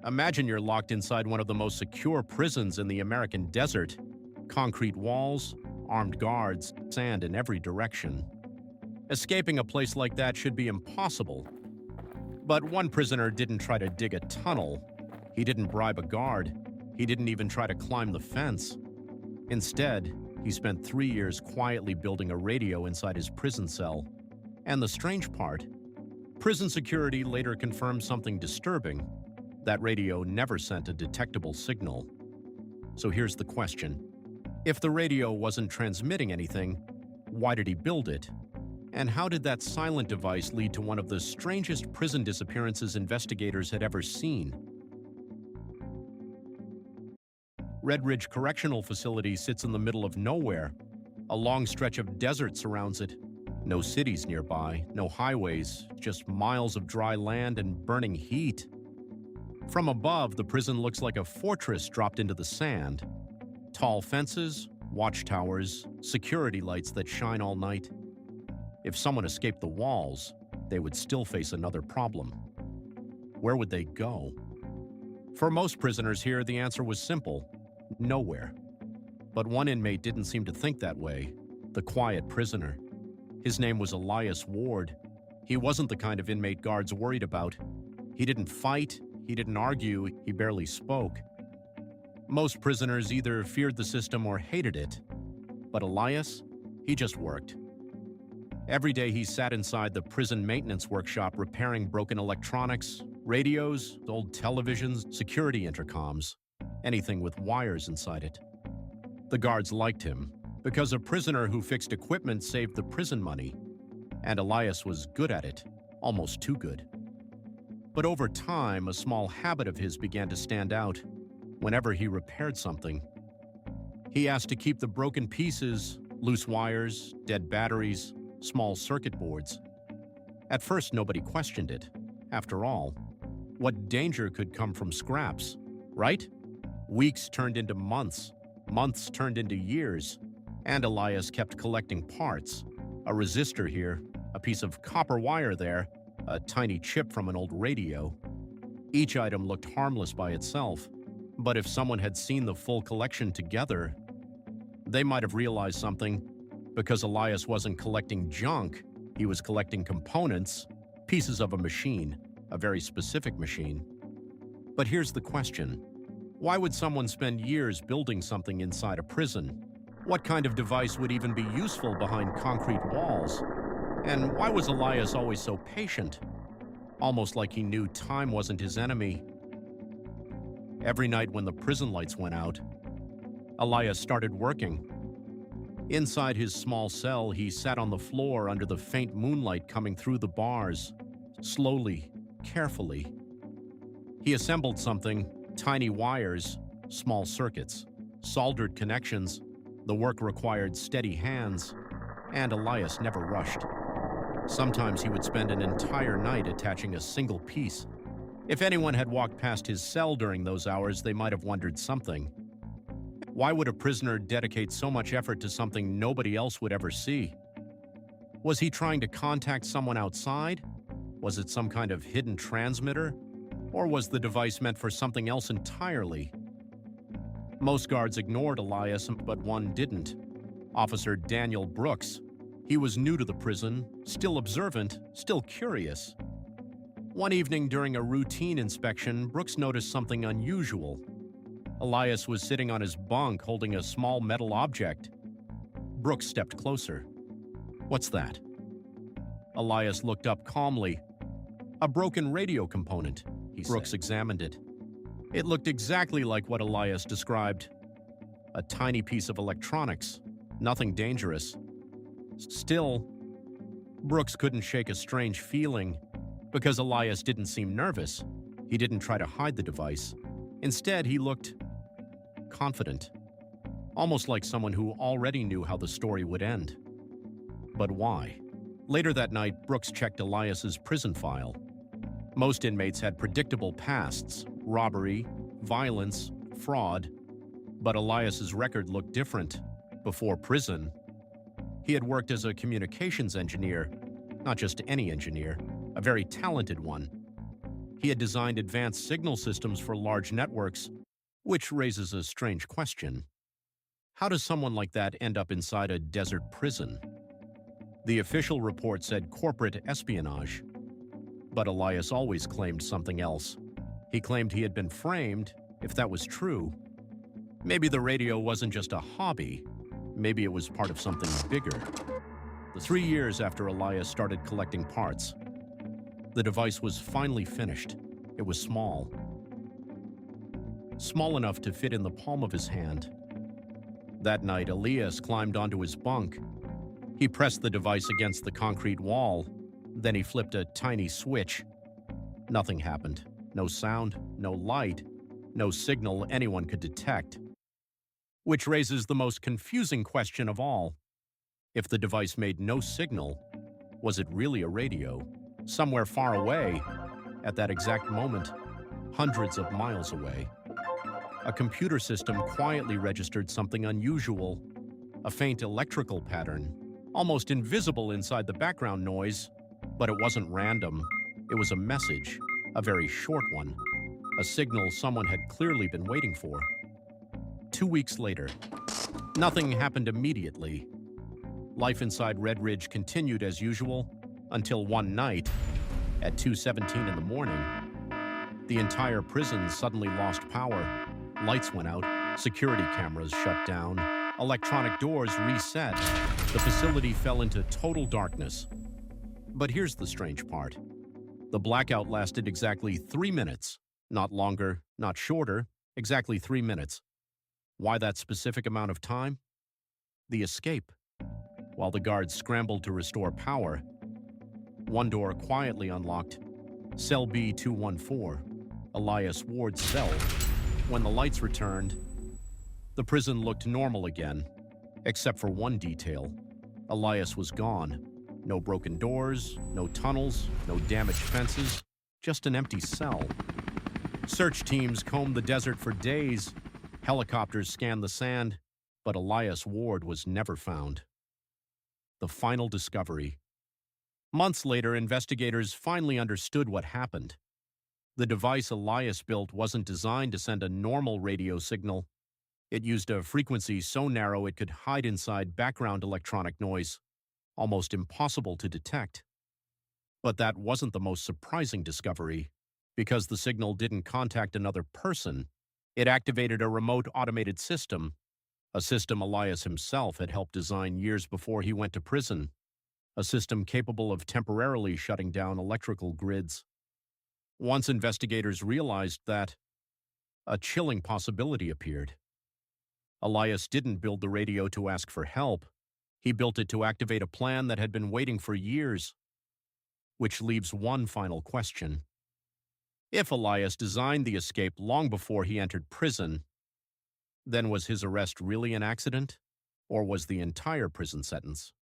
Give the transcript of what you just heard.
Imagine you're locked inside one of the most secure prisons in the American desert. Concrete walls, armed guards, sand in every direction. Escaping a place like that should be impossible. But one prisoner didn't try to dig a tunnel. He didn't bribe a guard. He didn't even try to climb the fence. Instead, he spent 3 years quietly building a radio inside his prison cell. And the strange part, prison security later confirmed something disturbing. That radio never sent a detectable signal. So here's the question. If the radio wasn't transmitting anything, why did he build it? And how did that silent device lead to one of the strangest prison disappearances investigators had ever seen? Red Ridge Correctional Facility sits in the middle of nowhere. A long stretch of desert surrounds it. No cities nearby, no highways, just miles of dry land and burning heat. From above, the prison looks like a fortress dropped into the sand. Tall fences, watchtowers, security lights that shine all night. If someone escaped the walls, they would still face another problem. Where would they go? For most prisoners here, the answer was simple: nowhere. But one inmate didn't seem to think that way, the quiet prisoner. His name was Elias Ward. He wasn't the kind of inmate guards worried about. He didn't fight, he didn't argue, he barely spoke. Most prisoners either feared the system or hated it. But Elias, he just worked. Every day he sat inside the prison maintenance workshop repairing broken electronics, radios, old televisions, security intercoms, anything with wires inside it. The guards liked him because a prisoner who fixed equipment saved the prison money, and Elias was good at it, almost too good. But over time, a small habit of his began to stand out. Whenever he repaired something, he asked to keep the broken pieces, loose wires, dead batteries, small circuit boards. At first, nobody questioned it. After all, what danger could come from scraps, right? Weeks turned into months, months turned into years, and Elias kept collecting parts. A resistor here, a piece of copper wire there, a tiny chip from an old radio. Each item looked harmless by itself, but if someone had seen the full collection together, they might have realized something. Because Elias wasn't collecting junk, he was collecting components, pieces of a machine, a very specific machine. But here's the question. Why would someone spend years building something inside a prison? What kind of device would even be useful behind concrete walls? And why was Elias always so patient? Almost like he knew time wasn't his enemy. Every night when the prison lights went out, Elias started working. Inside his small cell, he sat on the floor under the faint moonlight coming through the bars, slowly, carefully. He assembled something, tiny wires, small circuits, soldered connections. The work required steady hands, and Elias never rushed. Sometimes he would spend an entire night attaching a single piece. If anyone had walked past his cell during those hours, they might have wondered something. Why would a prisoner dedicate so much effort to something nobody else would ever see? Was he trying to contact someone outside? Was it some kind of hidden transmitter? Or was the device meant for something else entirely? Most guards ignored Elias, but one didn't. Officer Daniel Brooks. He was new to the prison, still observant, still curious. One evening during a routine inspection, Brooks noticed something unusual. Elias was sitting on his bunk holding a small metal object. Brooks stepped closer. "What's that?" Elias looked up calmly. "A broken radio component," he said. Brooks examined it. It looked exactly like what Elias described. A tiny piece of electronics, nothing dangerous. Still, Brooks couldn't shake a strange feeling. Because Elias didn't seem nervous, he didn't try to hide the device. Instead, he looked confident, almost like someone who already knew how the story would end. But why? Later that night, Brooks checked Elias's prison file. Most inmates had predictable pasts: robbery, violence, fraud. But Elias's record looked different. Before prison, he had worked as a communications engineer, not just any engineer, a very talented one. He had designed advanced signal systems for large networks, which raises a strange question. How does someone like that end up inside a desert prison? The official report said corporate espionage, but Elias always claimed something else. He claimed he had been framed. If that was true, maybe the radio wasn't just a hobby. Maybe it was part of something bigger. The 3 years after Elias started collecting parts, the device was finally finished. It was small enough to fit in the palm of his hand. That night, Elias climbed onto his bunk. He pressed the device against the concrete wall. Then he flipped a tiny switch. Nothing happened. No sound, no light, no signal anyone could detect. Which raises the most confusing question of all. If the device made no signal, was it really a radio? Somewhere far away, at that exact moment, hundreds of miles away. A computer system quietly registered something unusual, a faint electrical pattern, almost invisible inside the background noise, but it wasn't random. It was a message, a very short one, a signal someone had clearly been waiting for. 2 weeks later, nothing happened immediately. Life inside Red Ridge continued as usual until one night, at 2:17 in the morning, the entire prison suddenly lost power. Lights went out, security cameras shut down, electronic doors reset. The facility fell into total darkness. But here's the strange part. The blackout lasted exactly 3 minutes. Not longer, not shorter, exactly 3 minutes. Why that specific amount of time? The escape. While the guards scrambled to restore power, one door quietly unlocked. Cell B214, Elias Ward's cell. When the lights returned, the prison looked normal again, except for one detail. Elias was gone. No broken doors, no tunnels, no damaged fences, just an empty cell. Search teams combed the desert for days. Helicopters scanned the sand, but Elias Ward was never found. The final discovery. Months later, investigators finally understood what happened. The device Elias built wasn't designed to send a normal radio signal. It used a frequency so narrow it could hide inside background electronic noise, almost impossible to detect. But that wasn't the most surprising discovery. Because the signal didn't contact another person, it activated a remote automated system, a system Elias himself had helped design years before he went to prison, a system capable of temporarily shutting down electrical grids. Once investigators realized that, a chilling possibility appeared. Elias didn't build the radio to ask for help. He built it to activate a plan that had been waiting for years. Which leaves one final question. If Elias designed the escape long before he entered prison, then was his arrest really an accident? Or was the entire prison sentence